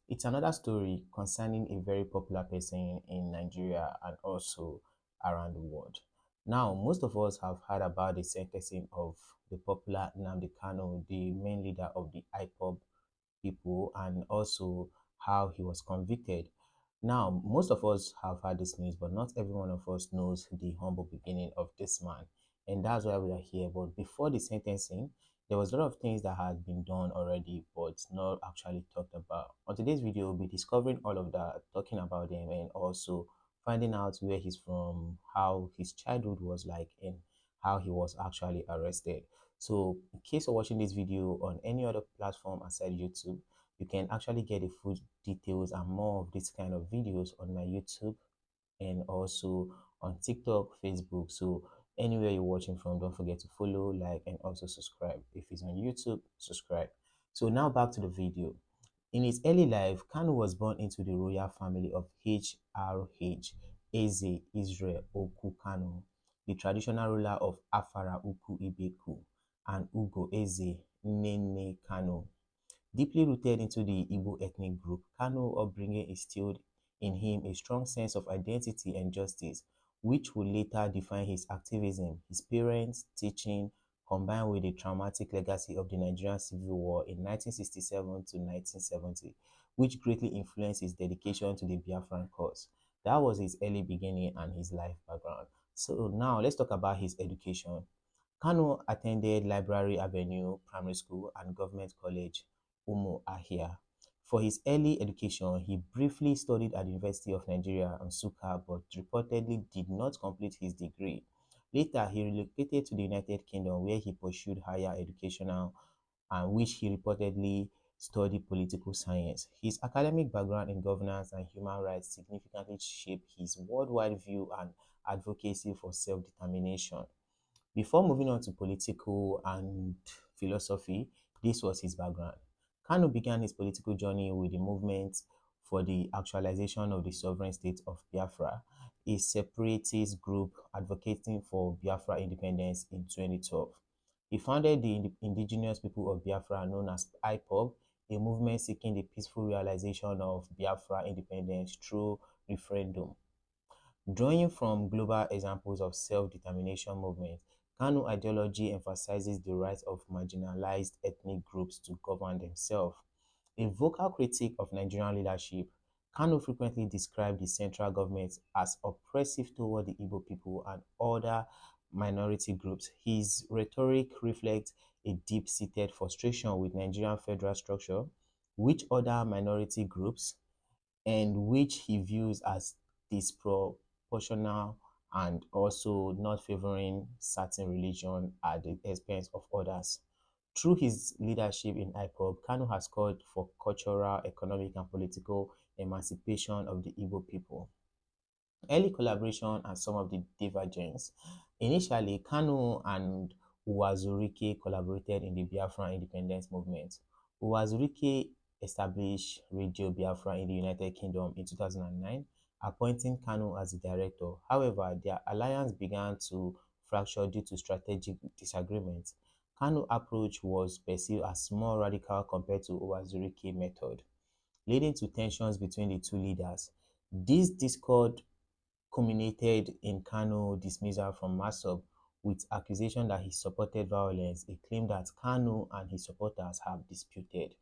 It's another story concerning a very popular person in Nigeria and also around the world. Now, most of us have heard about the sentencing of the popular Nnamdi Kanu, the main leader of the IPOB people, and also how he was convicted. Now, most of us have heard this news, but not every one of us knows the humble beginning of this man. And that's why we are here. But before the sentencing, there was a lot of things that had been done already, but not actually talked about. On today's video, we'll be discovering all of that, talking about them, and also finding out where he's from, how his childhood was like, and how he was actually arrested. So, in case you're watching this video on any other platform aside YouTube, you can actually get the full details and more of this kind of videos on my YouTube and also on TikTok, Facebook. So anywhere you're watching from, don't forget to follow, like, and also subscribe. If it's on YouTube, subscribe. So now back to the video. In his early life, Kanu was born into the royal family of HRH Eze Israel Oku Kanu, the traditional ruler of Afara Uku Ibeku, and Ugo Eze Nene Kanu. Deeply rooted into the Igbo ethnic group, Kanu upbringing instilled in him a strong sense of identity and justice, which would later define his activism. His parents' teaching, combined with the traumatic legacy of the Nigerian Civil War in 1967 to 1970, which greatly influenced his dedication to the Biafran cause. That was his early beginning and his life background. So now let's talk about his education. Kanu attended Library Avenue Primary School and Government College, Umu Ahia. For his early education, he briefly studied at the University of Nigeria, Nsukka, but reportedly did not complete his degree. Later, he relocated to the United Kingdom where he pursued higher educational and which he reportedly studied political science. His academic background in governance and human rights significantly shaped his worldwide view and advocacy for self-determination. Before moving on to political and philosophy, this was his background. Kanu began his political journey with the movement for the actualization of the sovereign state of Biafra, a separatist group advocating for Biafra independence in 2012. He founded the Indigenous People of Biafra, known as IPOB, a movement seeking the peaceful realization of Biafra independence through referendum. Drawing from global examples of self-determination movements, Kanu ideology emphasizes the right of marginalized ethnic groups to govern themselves. A vocal critic of Nigerian leadership, Kanu frequently described the central government as oppressive toward the Igbo people and other minority groups. His rhetoric reflects a deep-seated frustration with Nigerian federal structure, which other minority groups and which he views as disproportional and also not favoring certain religion at the expense of others. Through his leadership in IPOB, Kanu has called for cultural, economic, and political emancipation of the Igbo people. Early collaboration and some of the divergence. Initially, Kanu and Uwazurike collaborated in the Biafran independence movement. Uwazurike established Radio Biafra in the United Kingdom in 2009, appointing Kanu as the director. However, their alliance began to fracture due to strategic disagreements. Kanu's approach was perceived as more radical compared to Uwazurike's method, leading to tensions between the two leaders. This discord culminated in Kanu dismissal from MASOB with accusation that he supported violence, a claim that Kanu and his supporters have disputed.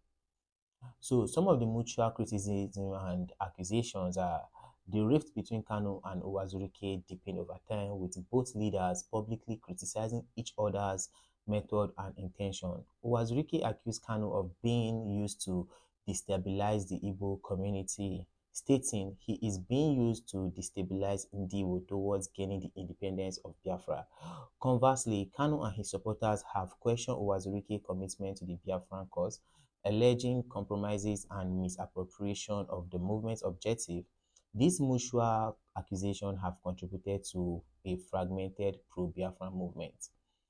So some of the mutual criticism and accusations are the rift between Kanu and Uwazurike deepened over time, with both leaders publicly criticizing each other's method and intention. Uwazurike accused Kanu of being used to destabilize the Igbo community, stating he is being used to destabilize Ndiwo towards gaining the independence of Biafra. Conversely, Kanu and his supporters have questioned Uwazurike's commitment to the Biafran cause, alleging compromises and misappropriation of the movement's objective. These mutual accusations have contributed to a fragmented pro-Biafra movement,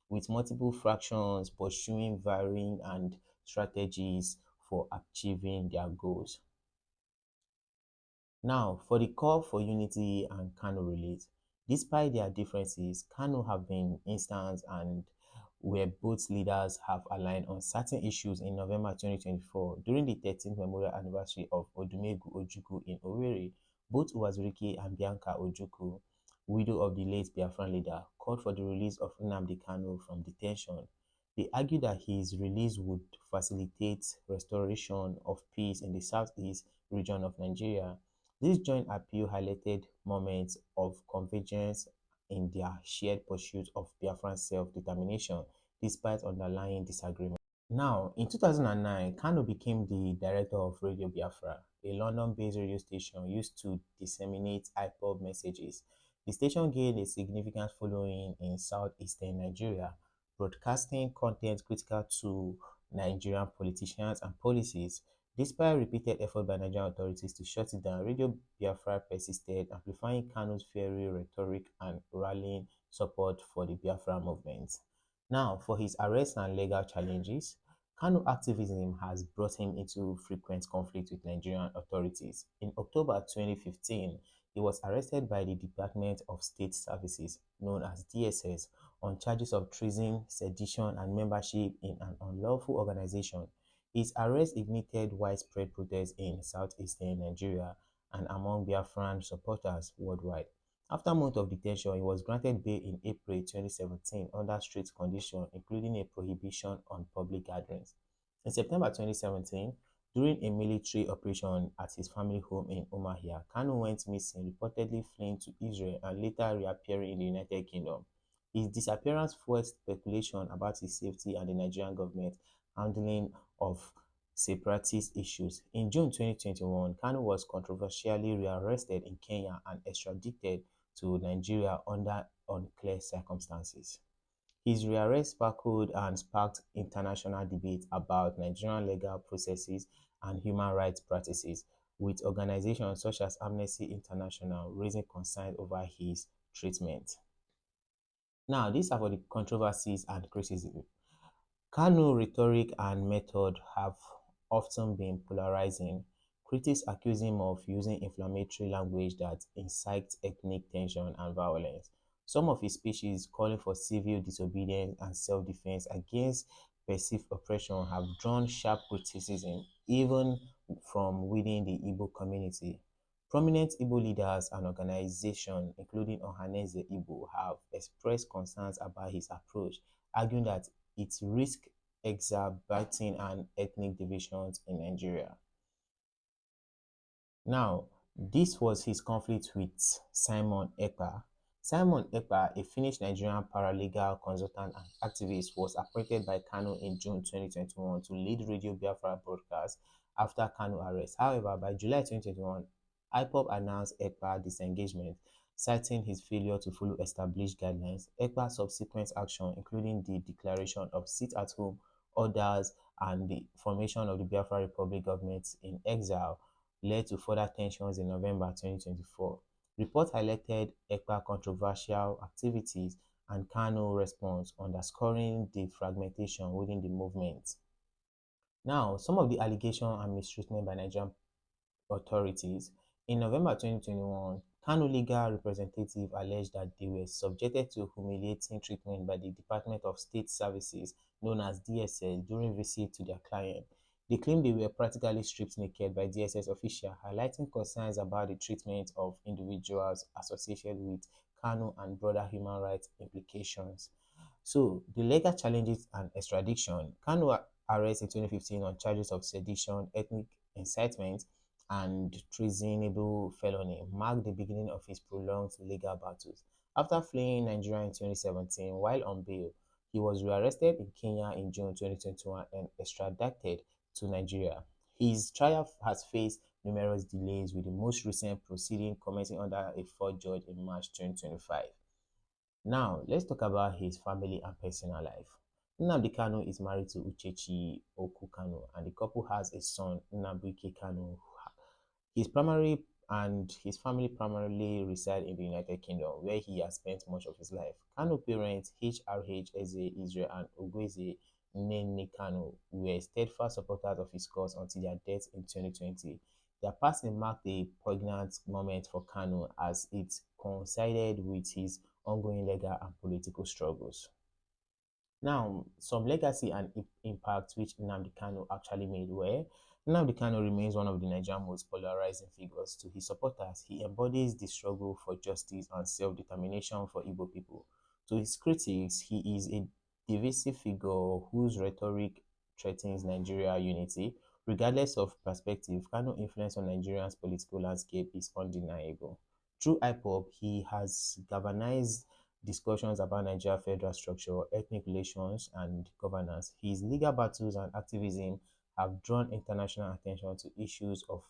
with multiple fractions pursuing varying and strategies for achieving their goals. Now, for the call for unity and Kanu relate, despite their differences, Kanu have been instance and where both leaders have aligned on certain issues in November 2024 during the 13th memorial anniversary of Odumegu Ojukwu in Owerri. Both Uwazurike and Bianca Ojukwu, widow of the late Biafran leader, called for the release of Nnamdi Kanu from detention. They argued that his release would facilitate restoration of peace in the southeast region of Nigeria. This joint appeal highlighted moments of convergence in their shared pursuit of Biafran self-determination despite underlying disagreements. Now, in 2009, Kano became the director of Radio Biafra, a London-based radio station used to disseminate IPOB messages. The station gained a significant following in southeastern Nigeria, broadcasting content critical to Nigerian politicians and policies. Despite repeated efforts by Nigerian authorities to shut it down, Radio Biafra persisted, amplifying Kano's fiery rhetoric and rallying support for the Biafra movement. Now, for his arrest and legal challenges, Kanu activism has brought him into frequent conflict with Nigerian authorities. In October 2015, he was arrested by the Department of State Services, known as DSS, on charges of treason, sedition, and membership in an unlawful organization. His arrest ignited widespread protests in southeastern Nigeria and among Biafran supporters worldwide. After months of detention, he was granted bail in April 2017 under strict conditions, including a prohibition on public gatherings. In September 2017, during a military operation at his family home in Umuahia, Kanu went missing, reportedly fleeing to Israel and later reappearing in the United Kingdom. His disappearance fueled speculation about his safety and the Nigerian government handling of separatist issues. In June 2021, Kanu was controversially rearrested in Kenya and extradited to Nigeria under unclear circumstances. His rearrest sparkled and sparked international debate about Nigerian legal processes and human rights practices, with organizations such as Amnesty International raising concerns over his treatment. Now, these are for the controversies and criticism. Kanu rhetoric and method have often been polarizing. Critics accuse him of using inflammatory language that incites ethnic tension and violence. Some of his speeches calling for civil disobedience and self-defense against perceived oppression have drawn sharp criticism, even from within the Igbo community. Prominent Igbo leaders and organizations, including Ohaneze Igbo, have expressed concerns about his approach, arguing that it risks exacerbating an ethnic divisions in Nigeria. Now, this was his conflict with Simon Ekpa. Simon Ekpa, a Finnish Nigerian paralegal consultant and activist, was appointed by Kanu in June 2021 to lead Radio Biafra broadcast after Kanu arrest. However, by July 2021, IPOB announced Ekpa's disengagement, citing his failure to follow established guidelines. Ekpa's subsequent action, including the declaration of sit-at-home orders and the formation of the Biafra Republic government in exile, led to further tensions in November 2024. Reports highlighted Ekpa's controversial activities and Kano's response, underscoring the fragmentation within the movement. Now, some of the allegations and mistreatment by Nigerian authorities. In November 2021, Kanu legal representative alleged that they were subjected to humiliating treatment by the Department of State Services, known as DSS, during visit to their client. They claimed they were practically stripped naked by DSS officials, highlighting concerns about the treatment of individuals associated with Kanu and broader human rights implications. So, the legal challenges and extradition. Kanu arrested in 2015 on charges of sedition, ethnic incitement, and treasonable felony marked the beginning of his prolonged legal battles. After fleeing Nigeria in 2017 while on bail, he was rearrested in Kenya in June 2021 and extradited to Nigeria. His trial has faced numerous delays, with the most recent proceeding commencing under a fourth judge in March 2025. Now, let's talk about his family and personal life. Nnamdi Kanu is married to Uchechi Oku Kanu, and the couple has a son, Nnamdi Kanu. His family primarily reside in the United Kingdom, where he has spent much of his life. Kanu parents HRH Eze Israel and Ogweze Nene Kanu were steadfast supporters of his cause until their death in 2020. Their passing marked a poignant moment for Kanu as it coincided with his ongoing legal and political struggles. Now, some legacy and impact which Nnamdi Kanu actually made were: Nnamdi Kanu remains one of the Nigerian most polarizing figures. To his supporters, he embodies the struggle for justice and self-determination for Igbo people. To his critics, he is a divisive figure whose rhetoric threatens Nigeria unity. Regardless of perspective, Kanu's influence on Nigeria's political landscape is undeniable. Through IPOB, he has galvanized discussions about Nigeria's federal structure, ethnic relations, and governance. His legal battles and activism have drawn international attention to issues of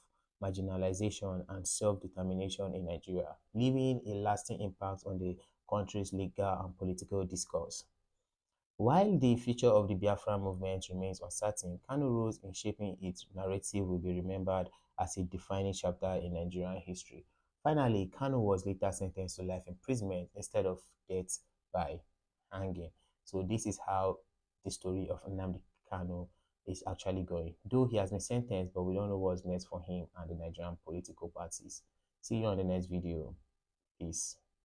marginalization and self-determination in Nigeria, leaving a lasting impact on the country's legal and political discourse. While the future of the Biafra movement remains uncertain, Kano's role in shaping its narrative will be remembered as a defining chapter in Nigerian history. Finally, Kanu was later sentenced to life imprisonment instead of death by hanging. So this is how the story of Nnamdi Kanu is actually going. Though he has been sentenced, but we don't know what's next for him and the Nigerian political parties. See you on the next video. Peace.